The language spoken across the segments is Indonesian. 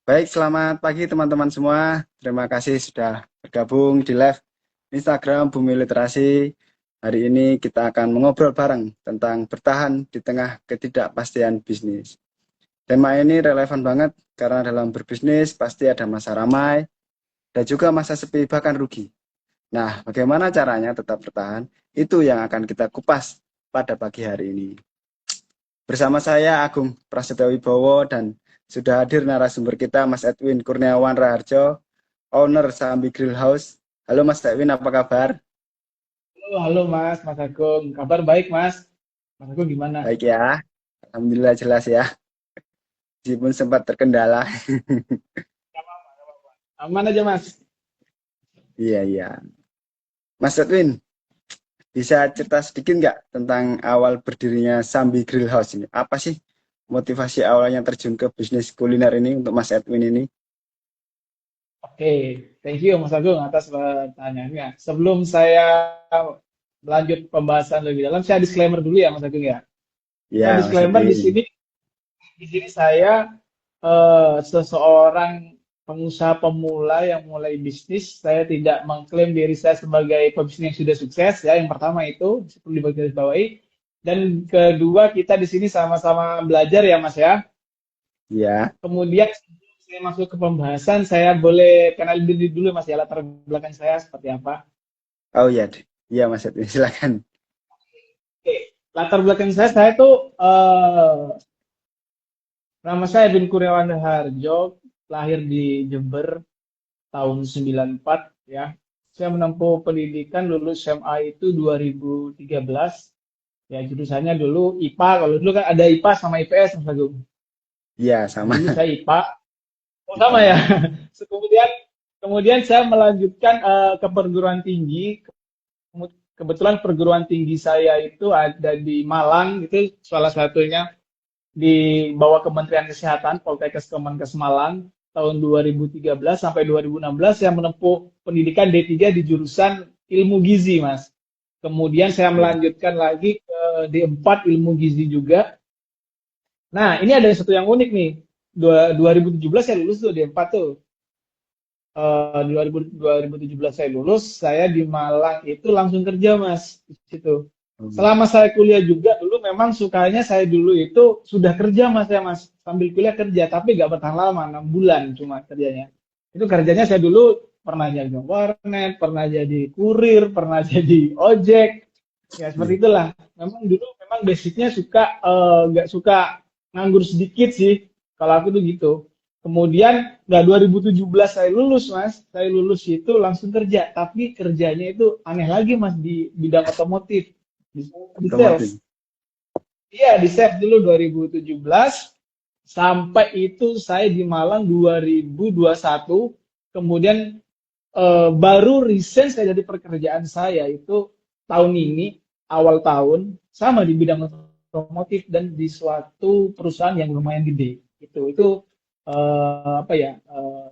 Baik, selamat pagi teman-teman semua. Terima kasih sudah bergabung di live Instagram Bumi Literasi. Hari ini kita akan mengobrol bareng tentang bertahan di tengah ketidakpastian bisnis. Tema ini relevan banget karena dalam berbisnis pasti ada masa ramai dan juga masa sepi bahkan rugi. Nah, bagaimana caranya tetap bertahan? Itu yang akan kita kupas pada pagi hari ini. Bersama saya Agung Prasetyo Wibowo dan sudah hadir narasumber kita Mas Edwin Kurniawan Raharjo, owner Sambi Grill House. Halo Mas Edwin, apa kabar? Halo Mas, Mas Agung. Kabar baik Mas. Mas Agung gimana? Baik ya, Alhamdulillah jelas ya, meskipun sempat terkendala. Aman aja Mas. Iya, iya. Mas Edwin, bisa cerita sedikit nggak tentang awal berdirinya Sambi Grill House ini? Apa sih motivasi awalnya terjun ke bisnis kuliner ini untuk Mas Edwin ini? Oke, thank you Mas Agung atas pertanyaannya. Sebelum saya lanjut pembahasan lebih dalam, saya disclaimer dulu ya Mas Agung ya. Saya Ya, Mas disclaimer Edwin. di sini saya seseorang pengusaha pemula yang mulai bisnis. Saya tidak mengklaim diri saya sebagai pebisnis yang sudah sukses ya. Yang pertama itu perlu digarisbawahi. Dan kedua kita di sini sama-sama belajar ya Mas ya. Ya, Kemudian sebelum saya masuk ke pembahasan, saya boleh kenal diri dulu Mas ya, latar belakang saya seperti apa. oh ya, iya Mas Edwin, silakan. Oke, latar belakang saya tuh nama saya Edwin Kurniawan Harjo, lahir di Jember tahun 94 ya. Saya menempuh pendidikan lulus SMA itu 2013. Ya, jurusannya dulu IPA. Kalau dulu kan ada IPA sama IPS Mas Agung. Iya, Nah, sama. dulu saya IPA. Oh, sama ya. IPA. Kemudian kemudian saya melanjutkan ke perguruan tinggi. Kebetulan perguruan tinggi saya itu ada di Malang, itu salah satunya di bawah Kementerian Kesehatan, Poltekkes Kemenkes Malang, tahun 2013 sampai 2016 saya menempuh pendidikan D3 di jurusan ilmu gizi, Mas. Kemudian saya melanjutkan lagi ke D4 ilmu gizi juga. Nah, ini ada satu yang unik nih. 2017 saya lulus tuh D4 tuh. 2017 saya lulus, saya di Malang itu langsung kerja Mas di situ. Hmm. Selama saya kuliah juga dulu memang sukanya saya dulu itu sudah kerja Mas ya Mas, sambil kuliah kerja tapi nggak bertahan lama 6 bulan cuma kerjanya. Itu kerjanya saya dulu pernah jadi warnet, pernah jadi kurir, pernah jadi ojek, ya seperti Iya. itulah. Memang dulu memang basicnya suka nggak suka nganggur sedikit sih. Kalau aku tuh gitu. Kemudian nggak 2017 saya lulus mas, saya lulus itu langsung kerja, tapi kerjanya itu aneh lagi mas di bidang otomotif, di Otomotif. sales. Iya di sales dulu 2017 sampai itu saya di Malang 2021, kemudian baru resign saya dari pekerjaan saya itu tahun ini awal tahun sama di bidang otomotif dan di suatu perusahaan yang lumayan gede itu apa ya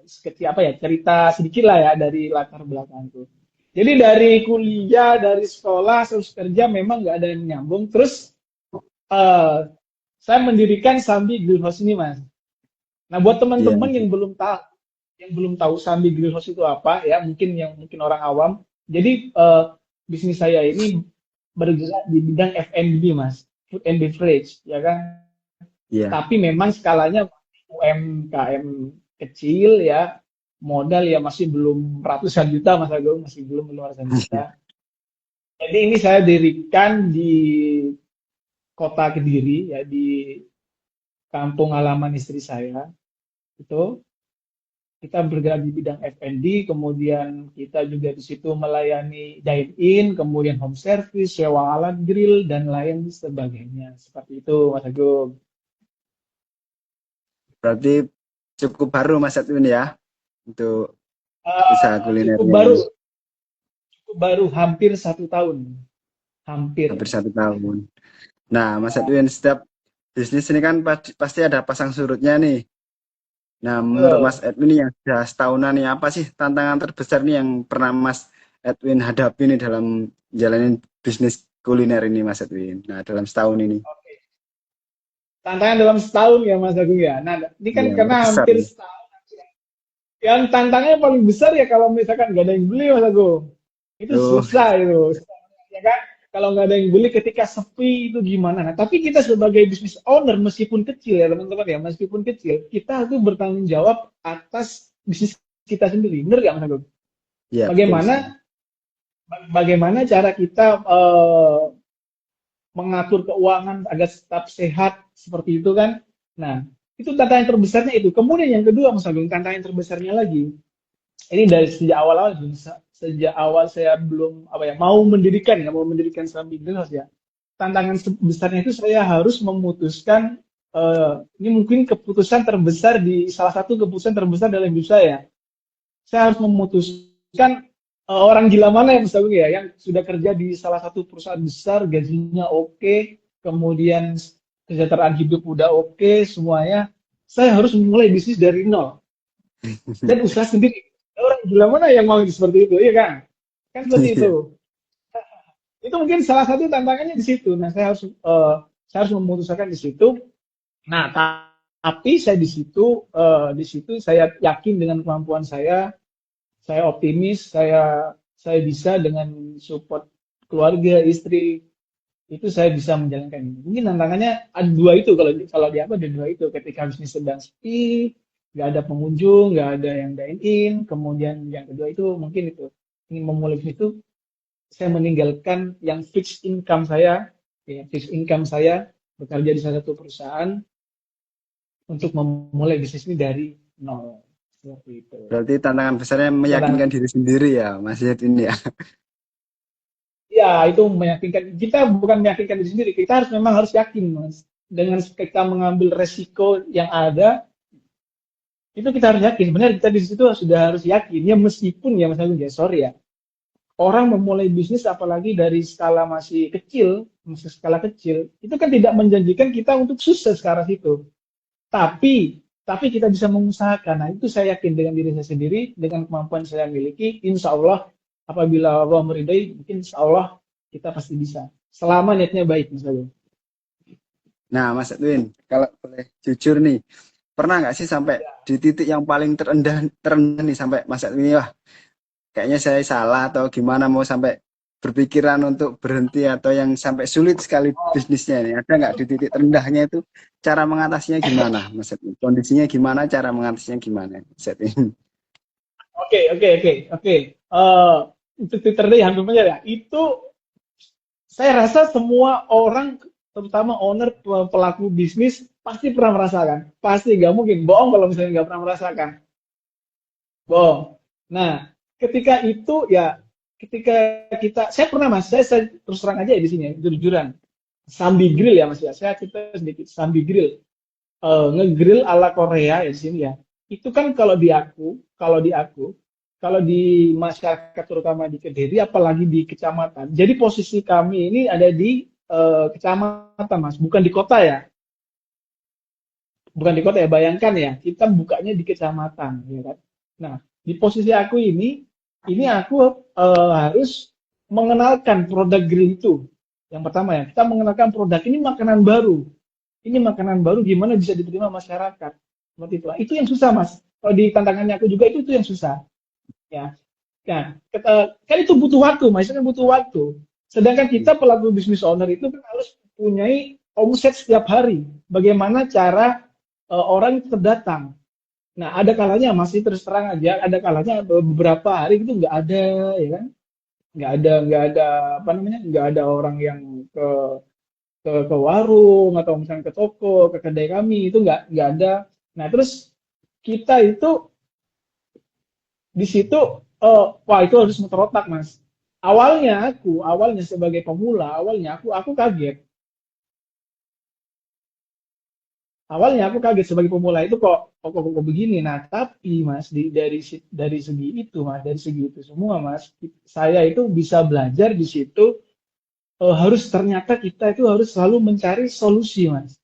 seperti apa ya cerita sedikit lah ya dari latar belakangku. Jadi dari kuliah dari sekolah terus kerja memang nggak ada yang nyambung terus eh, saya mendirikan Sambi Grill House ini mas. Nah buat Iya. teman-teman yang belum tahu Sambi Grill House itu apa ya mungkin orang awam. Jadi bisnis saya ini bergerak di bidang F&B mas, food and beverage ya kan. Iya. Tapi memang skalanya UMKM kecil ya, modal ya masih belum ratusan juta mas Agung, masih belum ratusan juta. Jadi ini saya dirikan di kota Kediri ya di kampung halaman istri saya itu kita bergerak di bidang F&B, kemudian kita juga di situ melayani dine-in, kemudian home service, sewa alat grill, dan lain sebagainya. Seperti itu, Mas Agung. Berarti cukup baru Mas Edwin ya untuk usaha Cukup kulinernya baru, ini. cukup baru, hampir 1 tahun. Hampir. Hampir 1 tahun. Nah, Mas Edwin, setiap bisnis ini kan pasti ada pasang surutnya nih. Nah, menurut Mas Betul. Edwin yang sudah setahunan nih, apa sih tantangan terbesar nih yang pernah Mas Edwin hadapi nih dalam jalanin bisnis kuliner ini, Mas Edwin? Nah, dalam setahun ini. Tantangan dalam setahun ya Mas Agung ya. Nah, ini kan Iya, karena berkesan. hampir setahun. Yang tantangannya paling besar ya kalau misalkan nggak ada yang beli Mas Agung. Itu Tuh, susah itu. Ya kan? Kalau nggak ada yang beli ketika sepi itu gimana? Nah, tapi kita sebagai business owner meskipun kecil ya teman-teman ya, meskipun kecil, kita tuh bertanggung jawab atas bisnis kita sendiri. Bener nggak Mas Agung? ya betul Bagaimana sekali. bagaimana cara kita mengatur keuangan agar tetap sehat seperti itu kan? Nah, itu tantangan terbesarnya itu. Kemudian yang kedua Mas Agung, tantangan terbesarnya lagi ini dari sejak awal-awal sejak awal saya belum apa ya mau mendirikan Serambi Greenhouse ya tantangan besarnya itu saya harus memutuskan ini mungkin keputusan terbesar di salah satu keputusan terbesar dalam hidup saya harus memutuskan orang gila mana yang misalnya ya yang sudah kerja di salah satu perusahaan besar gajinya oke kemudian kesejahteraan hidup udah oke semuanya saya harus memulai bisnis dari nol dan usaha sendiri. Orang gila mana yang mau seperti itu, iya kan? Kan seperti Iya. itu. Itu mungkin salah satu tantangannya di situ. Nah, saya harus memutuskan di situ. Nah, tapi saya di situ saya yakin dengan kemampuan saya optimis, saya bisa dengan support keluarga, istri, itu saya bisa menjalankan ini. Mungkin tantangannya ada dua itu kalau kalau di apa ada dua itu ketika bisnis sedang sepi, nggak ada pengunjung, nggak ada yang dine in, kemudian yang kedua itu mungkin itu ingin memulai bisnis itu saya meninggalkan yang fixed income saya, ya fixed income saya bekerja di salah satu perusahaan untuk memulai bisnis ini dari nol seperti itu. Berarti tantangan besarnya Tantangan meyakinkan diri sendiri ya, Mas Yed ini ya. ya itu meyakinkan kita bukan meyakinkan diri sendiri, kita harus memang harus yakin mas dengan kita mengambil resiko yang ada itu kita harus yakin benar kita di situ sudah harus yakin ya meskipun ya mas Agung ya sorry ya orang memulai bisnis apalagi dari skala masih skala kecil itu kan tidak menjanjikan kita untuk sukses ke arah situ tapi kita bisa mengusahakan nah itu saya yakin dengan diri saya sendiri dengan kemampuan saya miliki insya Allah apabila Allah meridai mungkin insya Allah kita pasti bisa selama niatnya baik mas Agung. Nah, Mas Edwin, kalau boleh jujur nih, pernah nggak sih sampai di titik yang paling terendah terendah nih sampai Mas Edwin wah kayaknya saya salah atau gimana mau sampai berpikiran untuk berhenti atau yang sampai sulit sekali bisnisnya ini ada nggak di titik terendahnya itu cara mengatasinya gimana Mas Edwin? Kondisinya gimana, cara mengatasinya gimana Mas Edwin? Oke. Itu Twitter deh hampir benar ya. Itu saya rasa semua orang, terutama owner pelaku bisnis pasti pernah merasakan. Pasti nggak mungkin bohong kalau misalnya nggak pernah merasakan. Bohong. Nah, ketika itu ya, ketika saya pernah mas, saya terus terang aja ya di sini, ya, jujur-jujuran. Sambi grill ya mas ya. Saya cerita sedikit sambi grill. Ngegrill ala Korea ya di sini ya. Itu kan kalau di masyarakat terutama di Kediri, apalagi di kecamatan. Jadi posisi kami ini ada di kecamatan, Mas, bukan di kota ya. Bukan di kota ya, bayangkan ya, kita bukanya di kecamatan, ya kan. Nah, di posisi aku ini aku harus mengenalkan produk grill itu. Yang pertama ya, kita mengenalkan produk ini makanan baru. Ini makanan baru gimana bisa diterima masyarakat. Seperti itu. Itu yang susah, Mas. Kalau di tantangannya aku juga itu yang susah. Ya, nah, kan itu butuh waktu, maksudnya butuh waktu. Sedangkan kita pelaku bisnis owner itu kan harus punyai omset setiap hari. Bagaimana cara orang itu terdatang. Nah, ada kalanya masih terus terang aja, ada kalanya beberapa hari itu nggak ada, ya kan? Nggak ada apa namanya, nggak ada orang yang ke warung atau misalnya ke toko, ke kedai kami itu nggak ada. Nah, terus kita itu di situ wah itu harus muter otak mas awalnya sebagai pemula aku kaget sebagai pemula itu kok begini nah tapi mas dari segi itu semua mas saya itu bisa belajar di situ harus ternyata kita itu harus selalu mencari solusi mas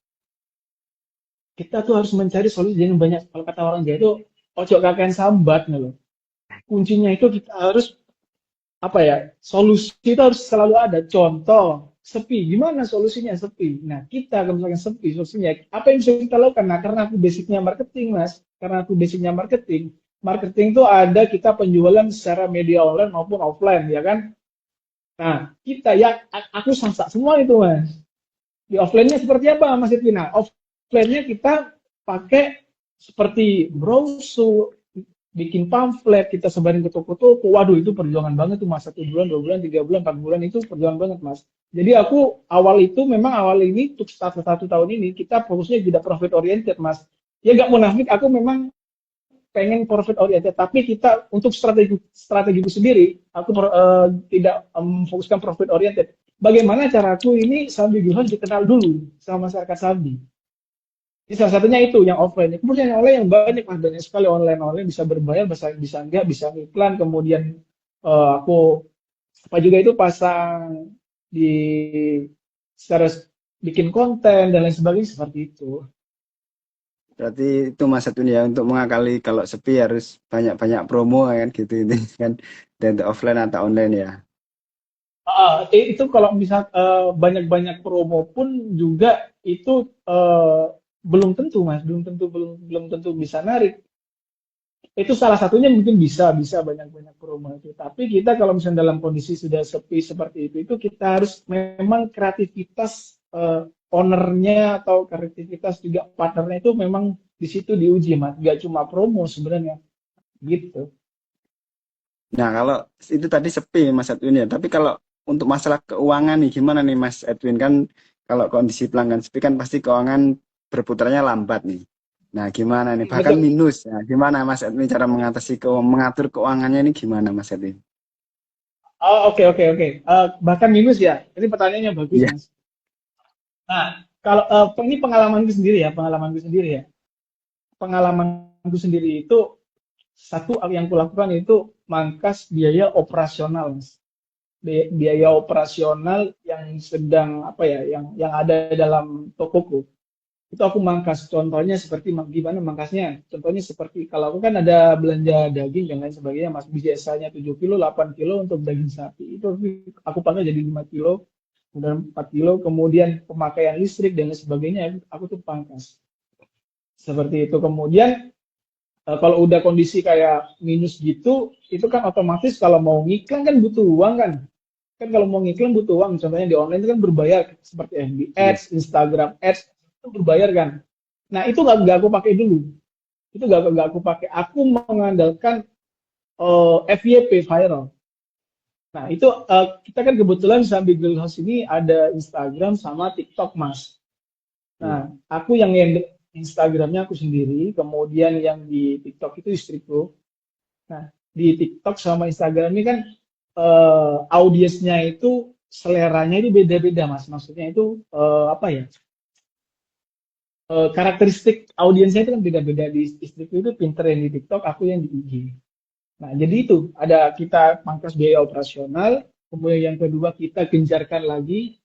kita tuh harus mencari solusi dengan banyak kalau kata orang Jawa itu ojo kakean sambat nih loh kuncinya itu kita harus apa ya solusi itu harus selalu ada contoh sepi gimana solusinya sepi nah kita kalau misalkan sepi solusinya apa yang bisa kita lakukan nah karena aku basicnya marketing mas karena aku basicnya marketing marketing tuh ada kita penjualan secara media online maupun offline, ya kan? Nah, kita ya, aku samsak semua itu, Mas. Di offline-nya seperti apa, Mas Edwina? Offline-nya kita pakai seperti brosur, bikin pamflet, kita sebarin ke toko-toko. Waduh, itu perjuangan banget tuh, Mas. 1 bulan, 2 bulan, 3 bulan, 4 bulan, itu perjuangan banget, Mas. Jadi aku awal ini, untuk satu tahun ini, kita fokusnya tidak profit oriented, Mas. Ya nggak munafik, aku memang pengen profit oriented, tapi kita untuk strategiku sendiri, aku tidak memfokuskan profit oriented. Bagaimana caraku ini Sambi Gilhos dikenal dulu sama masyarakat Sambi. Jadi salah satunya itu yang offline. Kemudian yang online yang banyak, Mas, banyak sekali online bisa berbayar, bisa enggak, bisa iklan. Kemudian aku apa juga itu pasang di secara bikin konten dan lain sebagainya seperti itu. Berarti itu Mas Edwin ya, untuk mengakali kalau sepi harus banyak-banyak promo kan gitu ini kan, dan offline atau online ya. Itu kalau misal banyak-banyak promo pun juga itu belum tentu, Mas, belum tentu bisa narik. Itu salah satunya mungkin bisa banyak-banyak promo itu. Tapi kita kalau misalnya dalam kondisi sudah sepi seperti itu kita harus memang kreativitas ownernya atau kreativitas juga partnernya itu memang di situ diuji, Mas. Gak cuma promo sebenarnya gitu. Nah, kalau itu tadi sepi Mas Edwin ya, tapi kalau untuk masalah keuangan nih gimana nih Mas Edwin, kan kalau kondisi pelanggan sepi kan pasti keuangan berputarnya lambat nih. Nah, gimana nih? Bahkan Betul. minus. Nah, gimana Mas Edwin cara mengatur keuangannya ini gimana Mas Edwin? Oh, oke oke oke. Bahkan minus ya. Ini pertanyaannya bagus, Iya. Mas. Nah, kalau ini pengalamanku sendiri ya, pengalamanku sendiri itu satu yang kulakukan itu mangkas biaya operasional, Mas. Biaya operasional yang sedang apa ya, yang ada dalam tokoku. Itu aku mangkas. Contohnya seperti gimana mangkasnya? Contohnya seperti kalau aku kan ada belanja daging dan lain sebagainya, Mas. Biasanya 7 kilo, 8 kilo untuk daging sapi. Itu aku pakai jadi 5 kilo, kemudian 4 kilo, kemudian pemakaian listrik dan lain sebagainya, aku tuh pangkas. Seperti itu. Kemudian kalau udah kondisi kayak minus gitu, itu kan otomatis kalau mau ngiklan kan butuh uang kan. Kan kalau mau ngiklan butuh uang. Contohnya di online itu kan berbayar seperti FB Iya. Ads, Instagram Ads itu berbayar kan. Nah itu nggak aku pakai dulu. Itu nggak aku pakai. Aku mengandalkan FYP viral. Nah itu kita kan kebetulan sambil Google House ini ada Instagram sama TikTok, Mas. Iya. Nah, aku yang Instagramnya aku sendiri, kemudian yang di TikTok itu istriku. Nah, di TikTok sama Instagram ini kan audiensnya itu seleranya itu beda-beda, Mas. Maksudnya itu apa ya? Karakteristik audiensnya itu kan beda-beda. Di istriku itu pinter yang di TikTok, aku yang di IG. Nah, jadi itu ada kita pangkas biaya operasional, kemudian yang kedua kita gencarkan lagi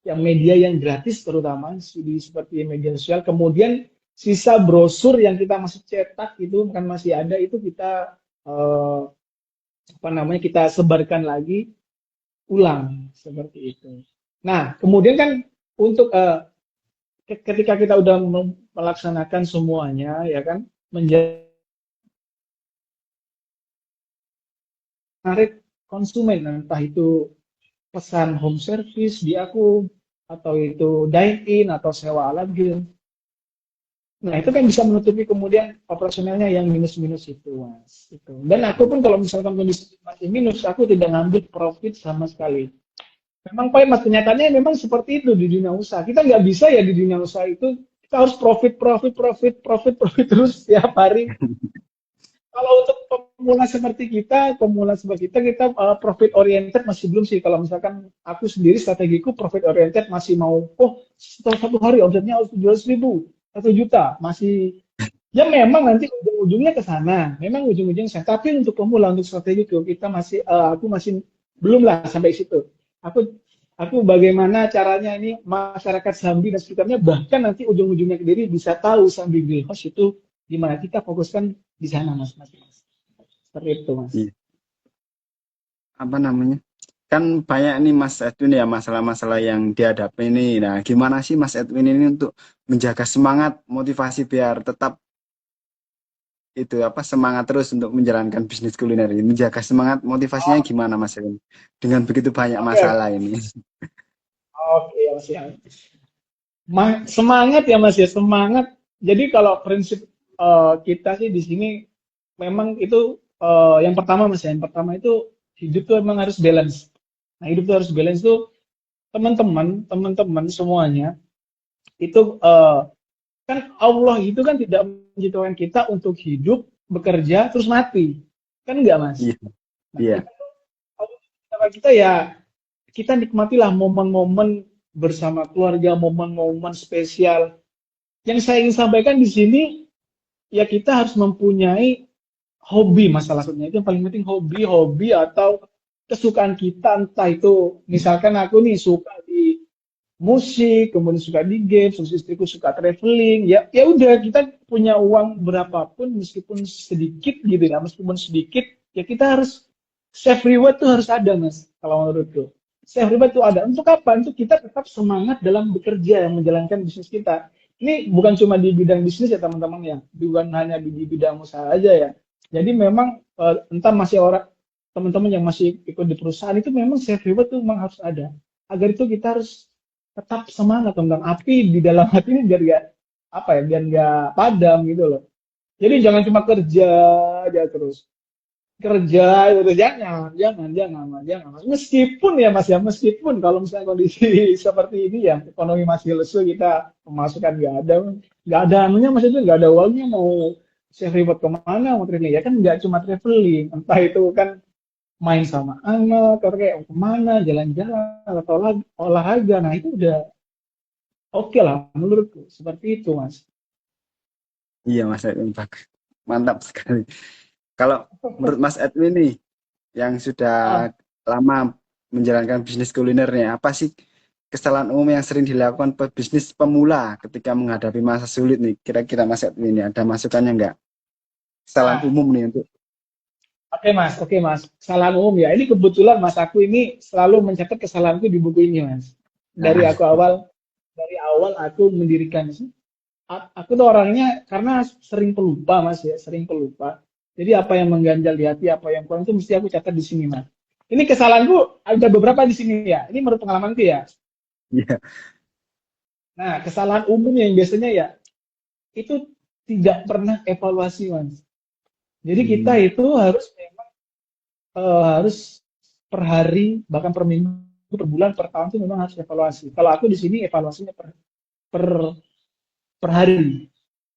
yang media yang gratis terutama seperti media sosial. Kemudian sisa brosur yang kita masih cetak itu kan masih ada, itu kita apa namanya, kita sebarkan lagi ulang seperti itu. Nah, kemudian kan untuk ketika kita udah melaksanakan semuanya ya kan, menjadi menarik konsumen, entah itu pesan home service di aku, atau itu dine in atau sewa alat gitu. Nah, itu kan bisa menutupi kemudian operasionalnya yang minus-minus itu, Mas. Itu. Dan aku pun kalau misalkan kondisi masih minus, aku tidak ngambil profit sama sekali. Memang Pak, Mas, kenyataannya memang seperti itu di dunia usaha. Kita nggak bisa ya di dunia usaha itu, kita harus profit terus setiap hari. Kalau untuk pemula seperti kita profit oriented masih belum sih. Kalau misalkan aku sendiri strategiku profit oriented masih mau, setelah 1 hari omsetnya harus 700.000, 1 juta, masih ya memang nanti ujung-ujungnya ke sana. Memang ujung-ujungnya ke sana. Tapi untuk pemula, untuk strategiku kita masih, aku masih belum lah sampai situ. Aku bagaimana caranya ini masyarakat Sambi dan sekitarnya, bahkan nanti ujung-ujungnya ke diri bisa tahu Sambi Grill House itu di mana, kita fokuskan di sana, Mas. Seperti itu, Mas. Iya. Apa namanya? Kan banyak nih Mas Edwin ya masalah-masalah yang dihadapi ini. Nah, gimana sih Mas Edwin ini untuk menjaga semangat, motivasi biar tetap itu apa semangat terus untuk menjalankan bisnis kuliner ini, menjaga semangat motivasinya Oh, gimana Mas Erwin? Dengan begitu banyak oke, masalah ini. oke, Mas ya. Semangat ya Mas ya, semangat. Jadi kalau prinsip kita sih di sini memang itu yang pertama Mas ya, yang pertama itu hidup tuh memang harus balance. Nah, hidup tuh harus balance tuh teman-teman semuanya itu kan Allah itu kan tidak menciptakan kita untuk hidup, bekerja, terus mati. Kan enggak, Mas? Iya, Nah, iya, kita Allah menciptakan kita ya kita nikmatilah momen-momen bersama keluarga, momen-momen spesial. Yang saya ingin sampaikan di sini ya kita harus mempunyai hobi masalahnya itu yang paling penting hobi atau kesukaan kita entah itu misalkan aku nih suka di musik, kemudian suka di game, terus istriku suka traveling, ya ya udah kita punya uang berapapun meskipun sedikit gitu ya, meskipun sedikit ya kita harus self reward tuh harus ada mas, kalau menurutku. Self reward tuh ada. Untuk apa? Untuk kita tetap semangat dalam bekerja yang menjalankan bisnis kita. Ini bukan cuma di bidang bisnis ya teman-teman ya, bukan hanya di bidang usaha aja ya. Jadi memang entah masih orang teman-teman yang masih ikut di perusahaan itu memang self reward tuh memang harus ada. Agar itu kita harus tetap semangat tentang api di dalam hati ini biar gak apa ya biar gak padam gitu loh. Jadi jangan cuma kerja aja terus kerja itu jangan mas. Meskipun ya mas ya meskipun kalau misalnya kondisi seperti ini ya ekonomi masih lesu kita pemasukan nggak ada anunya mas itu nggak ada uangnya mau save reward kemana mau traveling ya kan nggak cuma traveling entah itu kan main sama anak atau kayak kemana jalan-jalan atau olahraga nah itu udah oke lah menurutku seperti itu mas. iya Mas Edwin, bagus. Mantap sekali. Kalau menurut Mas Edwin nih, yang sudah Ah, lama menjalankan bisnis kulinernya, apa sih kesalahan umum yang sering dilakukan pebisnis pemula ketika menghadapi masa sulit nih? Kira-kira Mas Edwin ini ada masukannya nggak? Kesalahan ah, umum nih untuk oke mas. Kesalahan umum ya. Ini kebetulan mas aku ini selalu mencatat kesalahanku di buku ini mas. Dari nah, aku awal, dari awal aku mendirikan. Aku tuh orangnya karena sering pelupa mas ya, sering pelupa. Jadi apa yang mengganjal di hati, apa yang kurang itu mesti aku catat di sini mas. Ini kesalahanku ada beberapa di sini ya. Ini menurut pengalamanku ya. iya, Nah, kesalahan umum yang biasanya ya itu tidak pernah evaluasi mas. Jadi kita hmm, itu harus per hari bahkan per minggu per bulan per tahun itu memang harus evaluasi. Kalau aku di sini evaluasinya per, per hari.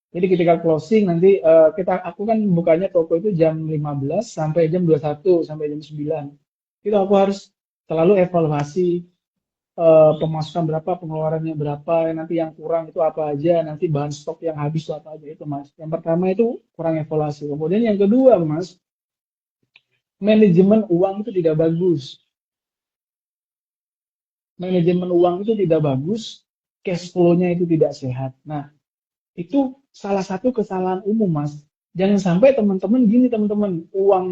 Jadi ketika closing nanti aku kan bukanya toko itu jam 15 sampai jam 21 sampai jam 9. Itu aku harus selalu evaluasi pemasukan berapa, pengeluarannya berapa, nanti yang kurang itu apa aja, nanti bahan stok yang habis itu apa aja itu Mas. Yang pertama itu kurang evaluasi. Kemudian yang kedua Mas, manajemen uang itu tidak bagus. Manajemen uang itu tidak bagus, cash flow-nya itu tidak sehat. Nah, itu salah satu kesalahan umum, Mas. Jangan sampai teman-teman gini, teman-teman, uang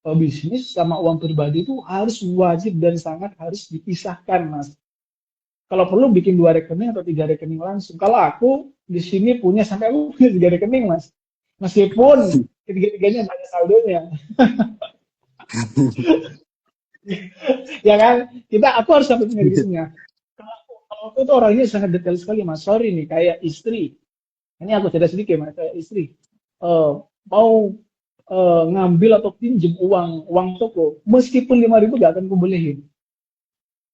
bisnis sama uang pribadi itu harus wajib dan sangat harus dipisahkan, Mas. Kalau perlu bikin 2 rekening atau 3 rekening langsung. Kalau aku di sini punya sampai aku punya 3 rekening, Mas. Meskipun ketiga-tiganya banyak saldonya, ya kan? Aku harus sampai punya rekeningnya. Kalau aku tuh orangnya sangat detail sekali, Mas. Sorry nih, kayak istri. Ini aku cerita sedikit, Mas. Kayak istri. Mau ngambil atau pinjam uang toko, meskipun 5.000 gak akan kubolehin.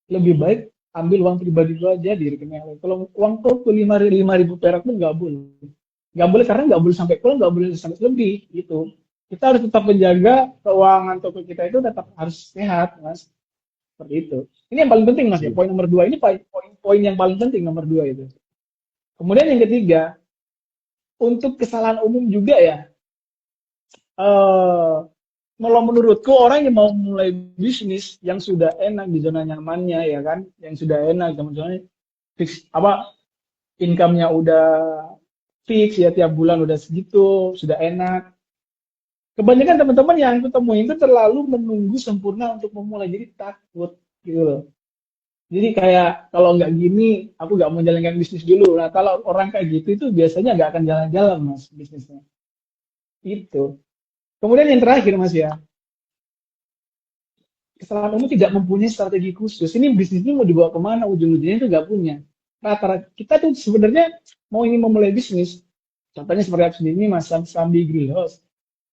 Lebih baik ambil uang pribadi gue aja di rekening yang lain. Kalau uang toko 5.000 perak pun nggak boleh. Nggak boleh karena nggak boleh sampai kurang, nggak boleh sampai lebih gitu. Kita harus tetap menjaga keuangan toko kita itu tetap harus sehat, Mas. Seperti itu. Ini yang paling penting, Mas ya. iya, Poin nomor 2 ini poin yang paling penting nomor 2 itu. Kemudian yang ketiga, untuk kesalahan umum juga ya, eh kalau menurutku orang yang mau mulai bisnis yang sudah enak di zona nyamannya ya kan, yang sudah enak teman-teman fix apa income-nya udah fix ya tiap bulan udah segitu, sudah enak. Kebanyakan teman-teman yang aku temuin itu terlalu menunggu sempurna untuk memulai jadi takut gitu loh. Jadi kayak kalau nggak gini aku nggak mau jalankan bisnis dulu. Nah kalau orang kayak gitu itu biasanya nggak akan jalan-jalan mas bisnisnya. Itu. Kemudian yang terakhir Mas ya, kesalahan umum tidak mempunyai strategi khusus. Ini bisnis ini mau dibawa kemana, ujung-ujungnya itu nggak punya. Rata-rata kita tuh sebenarnya mau ingin memulai bisnis, contohnya seperti apa ini Mas Sambi Grill House.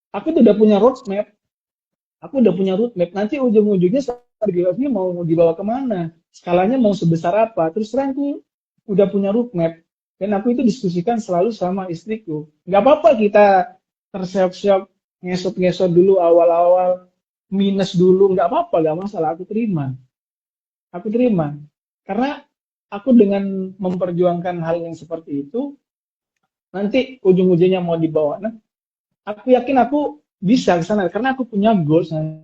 Aku tuh udah punya roadmap, nanti ujung-ujungnya Sambi Grill House ini mau dibawa kemana, skalanya mau sebesar apa, terus terang aku udah punya roadmap, dan aku itu diskusikan selalu sama istriku. Nggak apa-apa kita terseok-seok, ngesot-ngesot dulu awal-awal, minus dulu, nggak apa-apa, nggak masalah, aku terima, karena aku dengan memperjuangkan hal yang seperti itu, nanti ujung-ujungnya mau dibawa, nah aku yakin aku bisa ke sana, karena aku punya goals. Nah,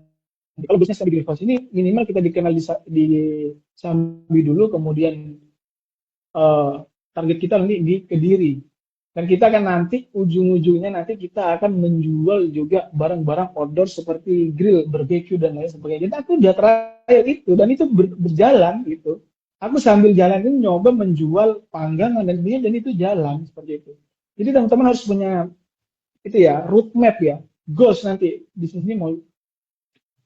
kalau bisnis di Greenhouse ini minimal kita dikenal di Sambi dulu, kemudian eh, target kita nanti di Kediri, dan kita akan nanti ujung-ujungnya nanti kita akan menjual juga barang-barang outdoor seperti grill, barbecue dan lain sebagainya. Jadi aku udah trial itu, dan itu berjalan gitu. Aku sambil jalan itu nyoba menjual panggangan dan sebagainya, dan itu jalan seperti itu. Jadi teman-teman harus punya itu ya, roadmap ya, goals nanti bisnis ini mau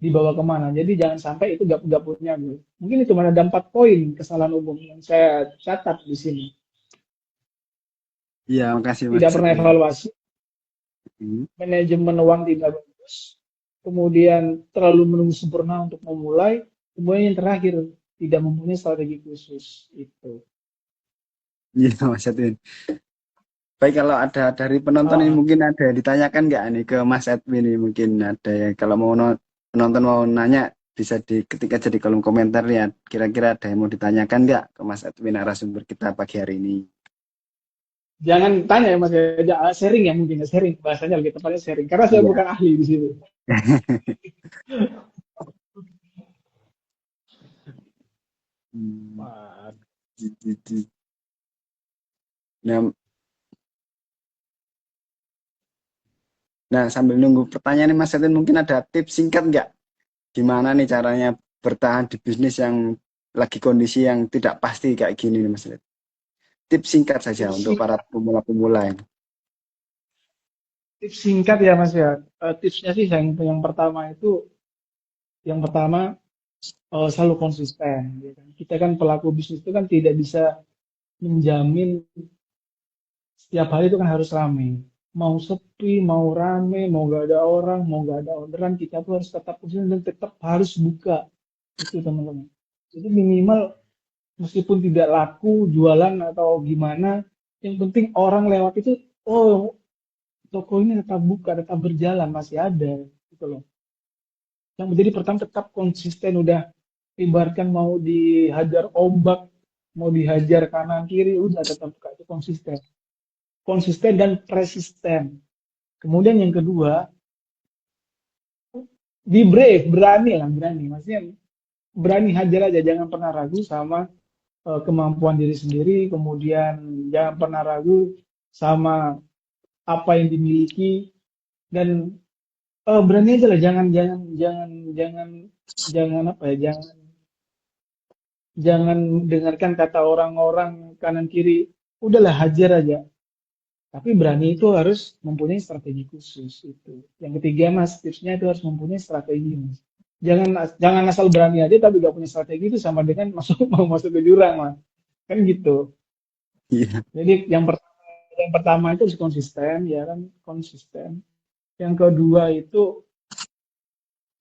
dibawa kemana. Jadi jangan sampai itu gak punya goal. Mungkin itu mana ada 4 poin kesalahan umum yang saya catat di sini. Iya, makasih Mas Tidak pernah Edwin. evaluasi, Hmm. manajemen uang tidak bagus, kemudian terlalu menunggu sempurna untuk memulai, kemudian yang terakhir tidak mempunyai strategi khusus itu. Iya, Mas Edwin. Baik, kalau ada dari penonton ini Ah, mungkin ada yang ditanyakan nggak nih ke Mas Edwin ini, mungkin ada yang kalau mau penonton mau nanya bisa diketik aja di kolom komentar ya. Kira-kira ada yang mau ditanyakan nggak ke Mas Edwin narasumber kita pagi hari ini? jangan tanya ya Mas, ya, sharing ya, mungkin ya, sharing bahasanya lebih tepatnya sharing, karena saya Iya. bukan ahli di situ. Hmm, Wah, gitu. Nah, nah, sambil nunggu pertanyaan nih Mas Edwin, mungkin ada tips singkat nggak? Gimana nih caranya bertahan di bisnis yang lagi kondisi yang tidak pasti kayak gini nih Mas Edwin? Tips singkat saja tips untuk para singkat, pemula-pemula ini. tips singkat ya Mas ya. Tipsnya sih yang pertama itu, yang pertama selalu konsisten. Ya kan? Kita kan pelaku bisnis itu kan tidak bisa menjamin setiap hari itu kan harus rame. Mau sepi, mau rame, mau gak ada orang, mau gak ada orderan, kita tuh harus tetap konsisten dan tetap harus buka. Itu teman-teman. Jadi minimal meskipun tidak laku jualan atau gimana, yang penting orang lewat itu, oh toko ini tetap buka, tetap berjalan, masih ada. Gitu loh. Yang menjadi pertama tetap konsisten, udah ibaratkan mau dihajar ombak, mau dihajar kanan kiri, udah tetap buka, itu konsisten. Konsisten dan persisten. Kemudian yang kedua, be brave, berani lah, berani. Maksudnya berani hajar aja, jangan pernah ragu sama kemampuan diri sendiri, kemudian jangan pernah ragu sama apa yang dimiliki, dan berani aja lah, jangan jangan jangan jangan jangan apa ya, jangan jangan dengarkan kata orang-orang kanan kiri, udahlah hajar aja. Tapi berani itu harus mempunyai strategi khusus itu. Yang ketiga Mas, tipsnya itu harus mempunyai strategi Mas. Jangan jangan asal berani aja tapi gak punya strategi, itu sama dengan mau masuk ke jurang Mas. Kan gitu. Iya. Jadi yang pertama itu harus konsisten, ya kan, konsisten. Yang kedua itu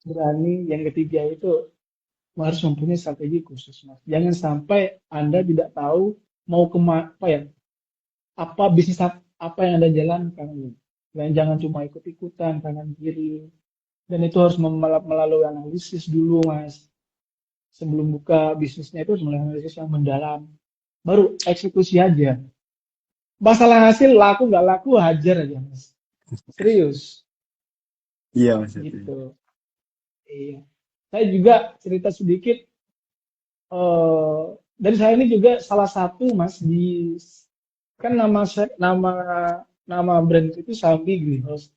berani, yang ketiga itu harus mempunyai strategi khusus Mas. Jangan sampai Anda tidak tahu mau apa ya, apa bisnis apa yang Anda jalankan. Dan jangan cuma ikut-ikutan kanan kiri. Dan itu harus melalui analisis dulu Mas. Sebelum buka bisnisnya itu harus melalui analisis yang mendalam. Baru eksekusi aja. Masalah hasil laku nggak laku hajar aja Mas. Serius. Iya Mas Edwin. Gitu. Iya. Saya juga cerita sedikit. eh dari saya ini juga salah satu Mas, di kan nama nama brand itu Sambi Greenhouse.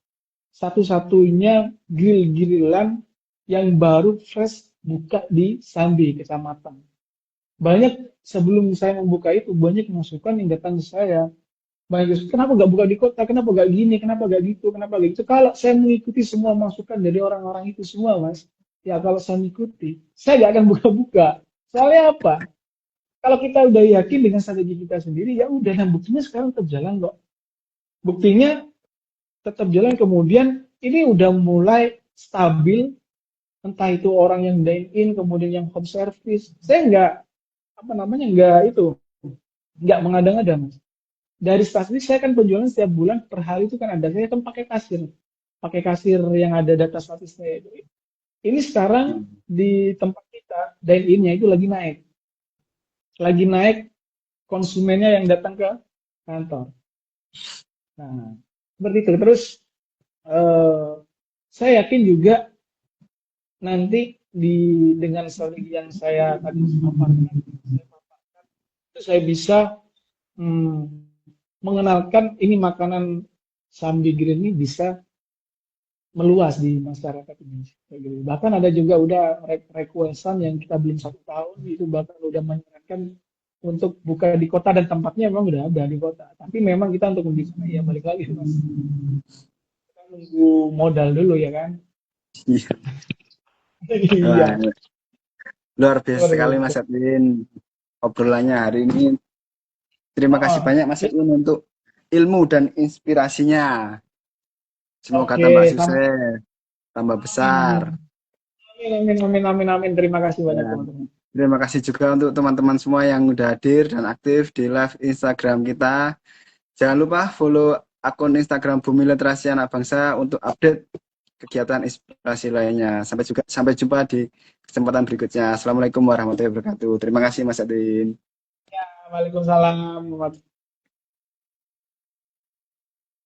Satu-satunya grill-grillan yang baru fresh buka di Sambi, kecamatan. Banyak sebelum saya membuka itu banyak masukan yang datang ke saya. banyak kenapa nggak buka di kota, kenapa nggak gini, kenapa nggak gitu, kenapa nggak gitu. Kalau saya mengikuti semua masukan dari orang-orang itu semua, Mas, ya kalau saya mengikuti, saya nggak akan buka-buka. Soalnya apa? Kalau kita udah yakin dengan strategi kita sendiri, ya udah, dan buktinya sekarang tetap jalan kok. Buktinya tetap jalan, kemudian ini udah mulai stabil, entah itu orang yang dine in, kemudian yang home service. Saya nggak, apa namanya, nggak itu, nggak mengada-ngada, Mas. Dari statistik saya kan penjualan setiap bulan per hari itu kan ada, saya kan pakai kasir yang ada data statistiknya itu. Ini sekarang di tempat kita dine in-nya itu lagi naik konsumennya yang datang ke kantor. Nah, seperti itu. Terus eh, saya yakin juga nanti dengan strategi yang saya tadi paparkan, itu saya bisa hmm, mengenalkan ini makanan Sambi Green ini bisa meluas di masyarakat Indonesia. Kayak gitu. Bahkan ada juga udah requestan yang kita belum 1 tahun itu bahkan udah menyarankan untuk buka di kota, dan tempatnya memang udah ada di kota. Tapi memang kita untuk membisanya ya balik lagi, Mas. Kita nunggu modal dulu ya kan. Iya. Iya. Wah, luar biasa sekali Mas Edwin obrolannya hari ini. Terima kasih Oh, banyak Mas Edwin untuk ilmu dan inspirasinya. Semoga oke, tambah sama. sukses, tambah Amin, amin. besar. Amin, amin, amin, amin, amin. Terima kasih banyak Ya. teman-teman. Terima kasih juga untuk teman-teman semua yang udah hadir dan aktif di live Instagram kita. Jangan lupa follow akun Instagram Bumi Literasi Anak Bangsa untuk update kegiatan inspirasi lainnya. Sampai jumpa di kesempatan berikutnya. Assalamualaikum warahmatullahi wabarakatuh. Terima kasih Mas Adin. Waalaikumsalam.